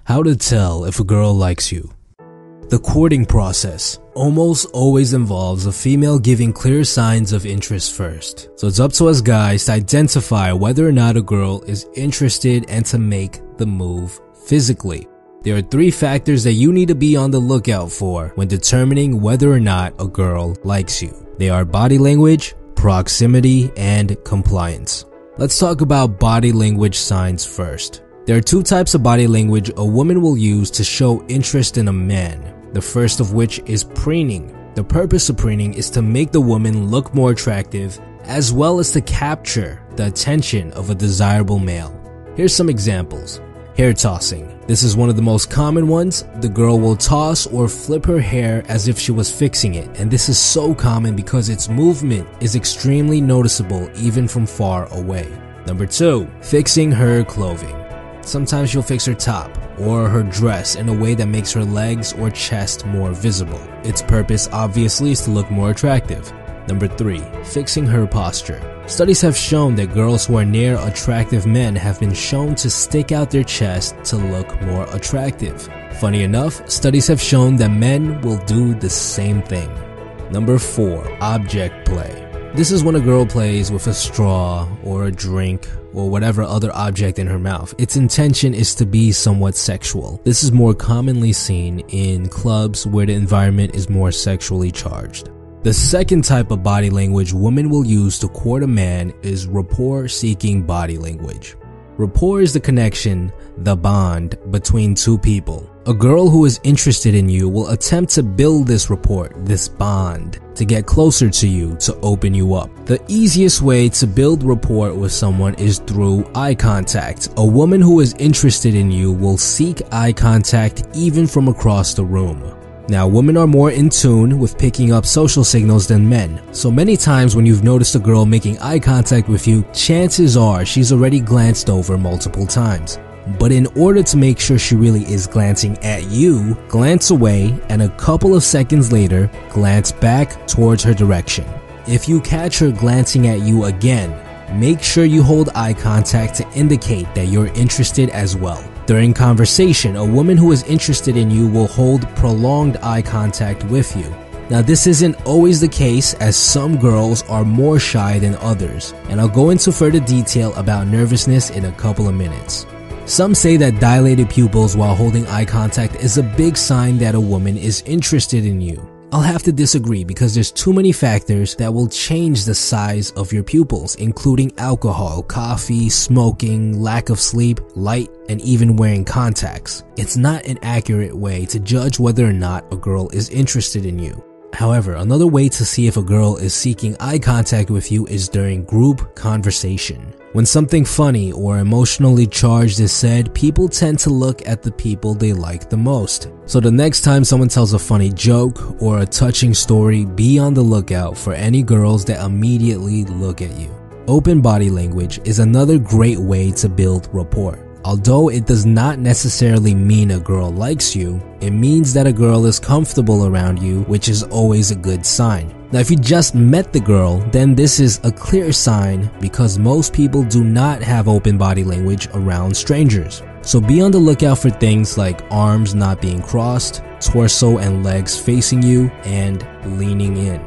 How to tell if a girl likes you. The courting process almost always involves a female giving clear signs of interest first. So it's up to us guys to identify whether or not a girl is interested and to make the move physically. There are 3 factors that you need to be on the lookout for when determining whether or not a girl likes you. They are body language, proximity, and compliance. Let's talk about body language signs first. There are 2 types of body language a woman will use to show interest in a man. The first of which is preening. The purpose of preening is to make the woman look more attractive as well as to capture the attention of a desirable male. Here's some examples. Hair tossing. This is one of the most common ones. The girl will toss or flip her hair as if she was fixing it, and this is so common because its movement is extremely noticeable even from far away. Number 2, fixing her clothing. Sometimes she'll fix her top or her dress in a way that makes her legs or chest more visible. Its purpose obviously is to look more attractive. Number 3, fixing her posture. Studies have shown that girls who are near attractive men have been shown to stick out their chest to look more attractive. Funny enough, studies have shown that men will do the same thing. Number 4, object play. This is when a girl plays with a straw or a drink or whatever other object in her mouth. Its intention is to be somewhat sexual. This is more commonly seen in clubs where the environment is more sexually charged. The second type of body language women will use to court a man is rapport-seeking body language. Rapport is the connection, the bond between 2 people. A girl who is interested in you will attempt to build this rapport, this bond, to get closer to you, to open you up. The easiest way to build rapport with someone is through eye contact. A woman who is interested in you will seek eye contact even from across the room. Now, women are more in tune with picking up social signals than men. So many times when you've noticed a girl making eye contact with you, chances are she's already glanced over multiple times. But in order to make sure she really is glancing at you, glance away and a couple of seconds later, glance back towards her direction. If you catch her glancing at you again, make sure you hold eye contact to indicate that you're interested as well. During conversation, a woman who is interested in you will hold prolonged eye contact with you. Now, this isn't always the case, as some girls are more shy than others, and I'll go into further detail about nervousness in a couple of minutes. Some say that dilated pupils while holding eye contact is a big sign that a woman is interested in you. I'll have to disagree because there's too many factors that will change the size of your pupils, including alcohol, coffee, smoking, lack of sleep, light, and even wearing contacts. It's not an accurate way to judge whether or not a girl is interested in you. However, another way to see if a girl is seeking eye contact with you is during group conversation. When something funny or emotionally charged is said, people tend to look at the people they like the most. So the next time someone tells a funny joke or a touching story, be on the lookout for any girls that immediately look at you. Open body language is another great way to build rapport. Although it does not necessarily mean a girl likes you, it means that a girl is comfortable around you, which is always a good sign. Now, if you just met the girl, then this is a clear sign because most people do not have open body language around strangers. So be on the lookout for things like arms not being crossed, torso and legs facing you, and leaning in.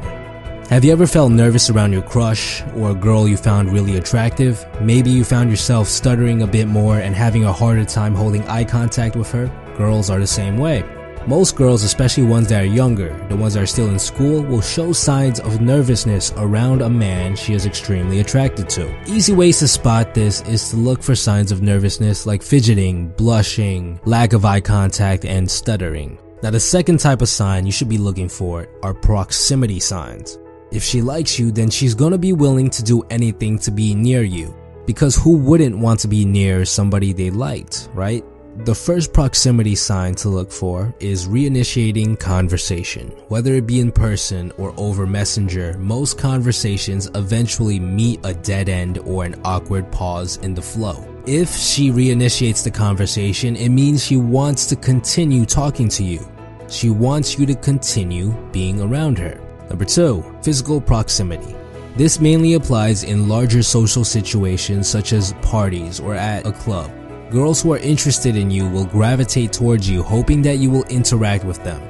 Have you ever felt nervous around your crush or a girl you found really attractive? Maybe you found yourself stuttering a bit more and having a harder time holding eye contact with her? Girls are the same way. Most girls, especially ones that are younger, the ones that are still in school, will show signs of nervousness around a man she is extremely attracted to. Easy ways to spot this is to look for signs of nervousness like fidgeting, blushing, lack of eye contact, and stuttering. Now, the second type of sign you should be looking for are proximity signs. If she likes you, then she's gonna be willing to do anything to be near you. Because who wouldn't want to be near somebody they liked, right? The first proximity sign to look for is reinitiating conversation. Whether it be in person or over Messenger, most conversations eventually meet a dead end or an awkward pause in the flow. If she reinitiates the conversation, it means she wants to continue talking to you. She wants you to continue being around her. Number 2, physical proximity. This mainly applies in larger social situations such as parties or at a club. Girls who are interested in you will gravitate towards you, hoping that you will interact with them.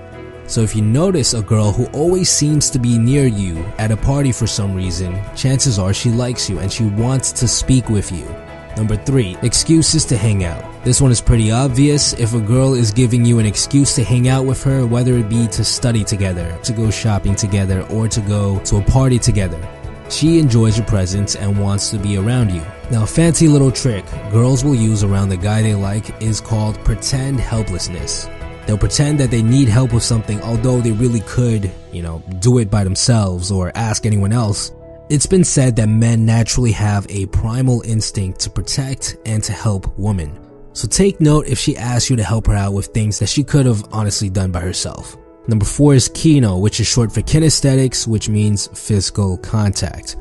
So if you notice a girl who always seems to be near you at a party for some reason, chances are she likes you and she wants to speak with you. Number 3, excuses to hang out. This one is pretty obvious. If a girl is giving you an excuse to hang out with her, whether it be to study together, to go shopping together, or to go to a party together, she enjoys your presence and wants to be around you. Now, a fancy little trick girls will use around the guy they like is called pretend helplessness. They'll pretend that they need help with something, although they really could, do it by themselves or ask anyone else. It's been said that men naturally have a primal instinct to protect and to help women. So take note if she asks you to help her out with things that she could have honestly done by herself. Number 4 is kino, which is short for kinesthetics, which means physical contact.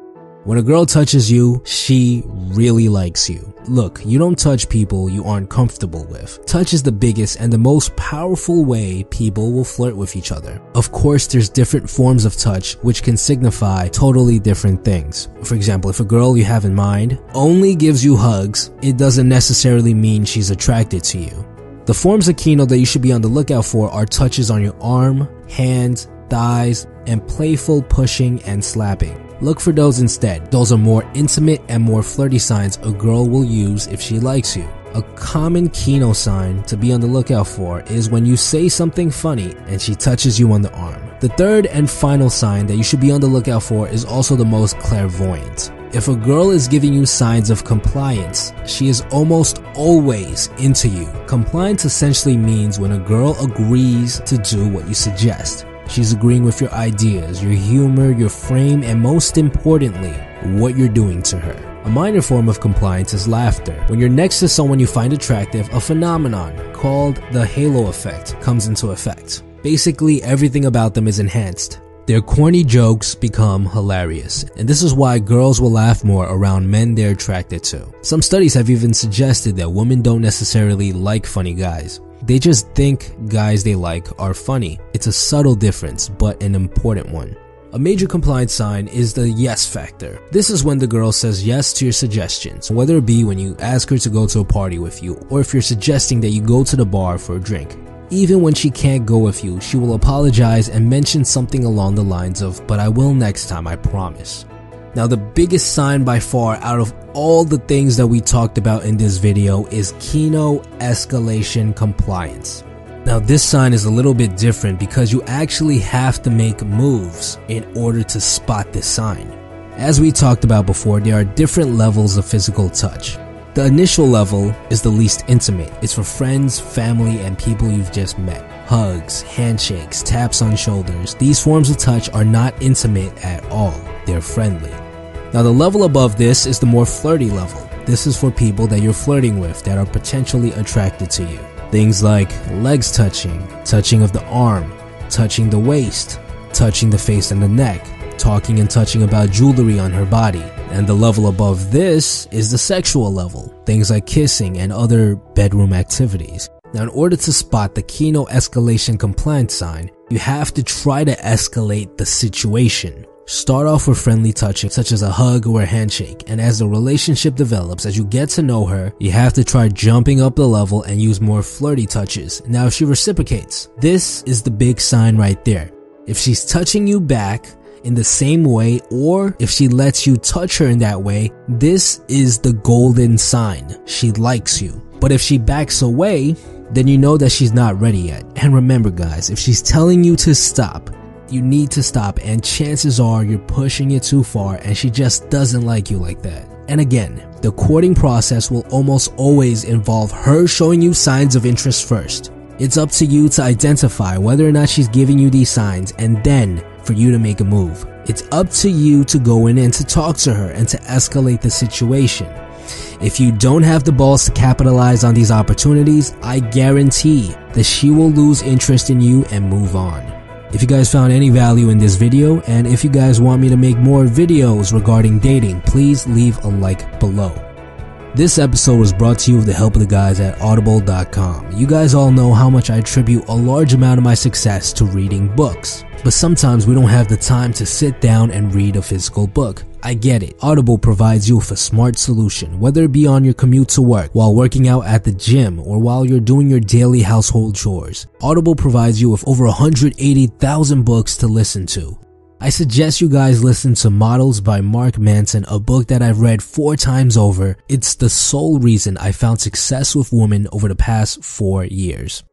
When a girl touches you, she really likes you. Look, you don't touch people you aren't comfortable with. Touch is the biggest and the most powerful way people will flirt with each other. Of course, there's different forms of touch which can signify totally different things. For example, if a girl you have in mind only gives you hugs, it doesn't necessarily mean she's attracted to you. The forms of kino that you should be on the lookout for are touches on your arm, hand, thighs, and playful pushing and slapping. Look for those instead. Those are more intimate and more flirty signs a girl will use if she likes you. A common kino sign to be on the lookout for is when you say something funny and she touches you on the arm. The third and final sign that you should be on the lookout for is also the most clairvoyant. If a girl is giving you signs of compliance, she is almost always into you. Compliance essentially means when a girl agrees to do what you suggest. She's agreeing with your ideas, your humor, your frame, and most importantly, what you're doing to her. A minor form of compliance is laughter. When you're next to someone you find attractive, a phenomenon called the halo effect comes into effect. Basically, everything about them is enhanced. Their corny jokes become hilarious, and this is why girls will laugh more around men they're attracted to. Some studies have even suggested that women don't necessarily like funny guys. They just think guys they like are funny. It's a subtle difference, but an important one. A major compliance sign is the yes factor. This is when the girl says yes to your suggestions, whether it be when you ask her to go to a party with you, or if you're suggesting that you go to the bar for a drink. Even when she can't go with you, she will apologize and mention something along the lines of, "But I will next time, I promise." Now, the biggest sign by far out of all the things that we talked about in this video is kino escalation compliance. Now, this sign is a little bit different because you actually have to make moves in order to spot this sign. As we talked about before, there are different levels of physical touch. The initial level is the least intimate. It's for friends, family, and people you've just met. Hugs, handshakes, taps on shoulders. These forms of touch are not intimate at all. They're friendly. Now, the level above this is the more flirty level. This is for people that you're flirting with that are potentially attracted to you. Things like legs touching, touching of the arm, touching the waist, touching the face and the neck, talking and touching about jewelry on her body. And the level above this is the sexual level. Things like kissing and other bedroom activities. Now, in order to spot the kino escalation compliance sign, you have to try to escalate the situation. Start off with friendly touching, such as a hug or a handshake, and as the relationship develops, as you get to know her, you have to try jumping up the level and use more flirty touches. Now, if she reciprocates, this is the big sign right there. If she's touching you back in the same way, or if she lets you touch her in that way, this is the golden sign. She likes you. But if she backs away, then you know that she's not ready yet. And remember, guys, if she's telling you to stop, you need to stop, and chances are you're pushing it too far and she just doesn't like you like that. And again, the courting process will almost always involve her showing you signs of interest first. It's up to you to identify whether or not she's giving you these signs, and then for you to make a move. It's up to you to go in and to talk to her and to escalate the situation. If you don't have the balls to capitalize on these opportunities, I guarantee that she will lose interest in you and move on. If you guys found any value in this video, and if you guys want me to make more videos regarding dating, please leave a like below. This episode was brought to you with the help of the guys at Audible.com. You guys all know how much I attribute a large amount of my success to reading books. But sometimes we don't have the time to sit down and read a physical book. I get it. Audible provides you with a smart solution, whether it be on your commute to work, while working out at the gym, or while you're doing your daily household chores. Audible provides you with over 180,000 books to listen to. I suggest you guys listen to Models by Mark Manson, a book that I've read 4 times over. It's the sole reason I found success with women over the past 4 years.